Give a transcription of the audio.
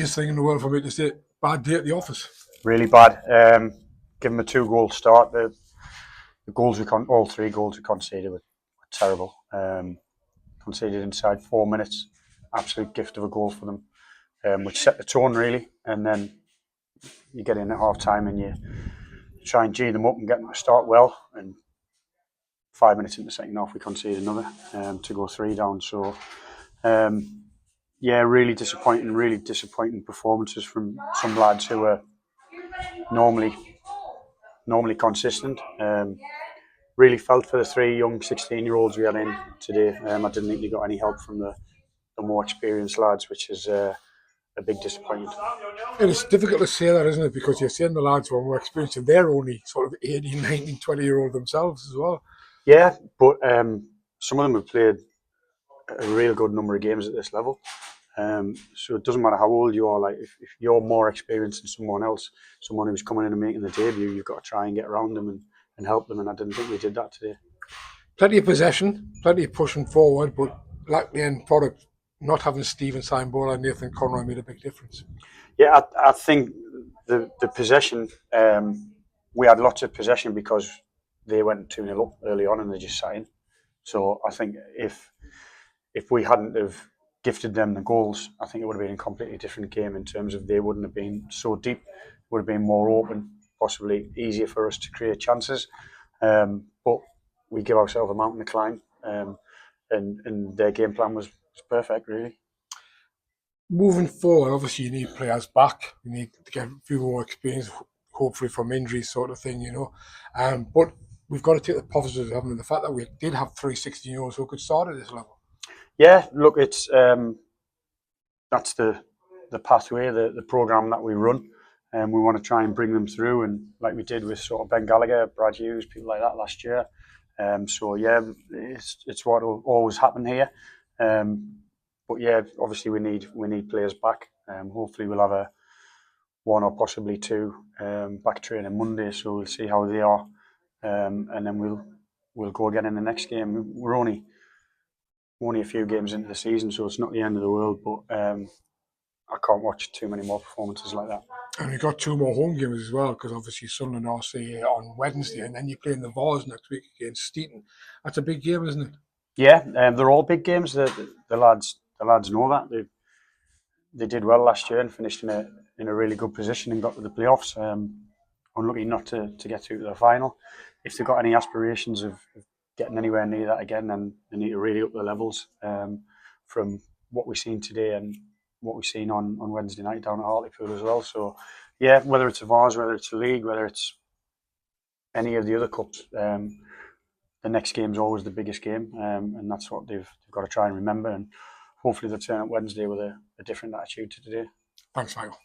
easiest thing in the world for me to say. Bad day at the office. Really bad. Give them a 2-goal start. The goals all 3 goals we conceded were terrible. Conceded inside 4 minutes. Absolute gift of a goal for them, which set the tone really. And then you get in at half time and you try and G them up and get them to start well. And 5 minutes in the second half, we conceded another to go 3 down. So, really disappointing performances from some lads who are normally consistent. Really felt for the 3 young 16-year-olds we had in today. I didn't think they got any help from the more experienced lads, which is a big disappointment. And it's difficult to say that, isn't it? Because you're saying the lads were more experienced and they're only sort of 18, 19, 20-year-old themselves as well. Yeah, but some of them have played a real good number of games at this level. So it doesn't matter how old you are. Like if you're more experienced than someone else, someone who's coming in and making the debut, you've got to try and get around them and help them. And I didn't think we did that today. Plenty of possession, plenty of pushing forward, but like the end product, not having Stephen Signbola and Nathan Conroy made a big difference. Yeah, I think the possession, we had lots of possession because they went 2-0 up early on and they just sat in. So I think if we hadn't have gifted them the goals, I think it would have been a completely different game in terms of they wouldn't have been so deep, it would have been more open, possibly easier for us to create chances. But we give ourselves a mountain to climb, and their game plan was perfect, really. Moving forward, obviously you need players back. You need to get a few more experience, hopefully from injuries, sort of thing, you know. But we've got to take the positives, haven't we? The fact that we did have 3 16-year-olds who could start at this level. Yeah, look, it's that's the pathway, the programme that we run, and we want to try and bring them through, and like we did with sort of Ben Gallagher, Brad Hughes, people like that last year. So yeah, it's what will always happen here. But yeah, obviously we need players back. Hopefully we'll have 1 or possibly 2 back training Monday, so we'll see how they are, and then we'll go again in the next game. We're only a few games into the season, so it's not the end of the world, but I can't watch too many more performances like that. And we've got 2 more home games as well, because obviously Sunderland RC on Wednesday, and then you play in the Vars next week against Steeton. That's a big game, isn't it? Yeah, they're all big games. The lads know that. They did well last year and finished in a really good position and got to the playoffs. Unlucky not to get through to the final. If they've got any aspirations of getting anywhere near that again, then they need to really up the levels from what we've seen today and what we've seen on Wednesday night down at Hartlepool as well. So yeah, whether it's a Vars, whether it's a league, whether it's any of the other cups, the next game's always the biggest game, and that's what they've got to try and remember, and hopefully they'll turn up Wednesday with a different attitude to today. Thanks, Michael.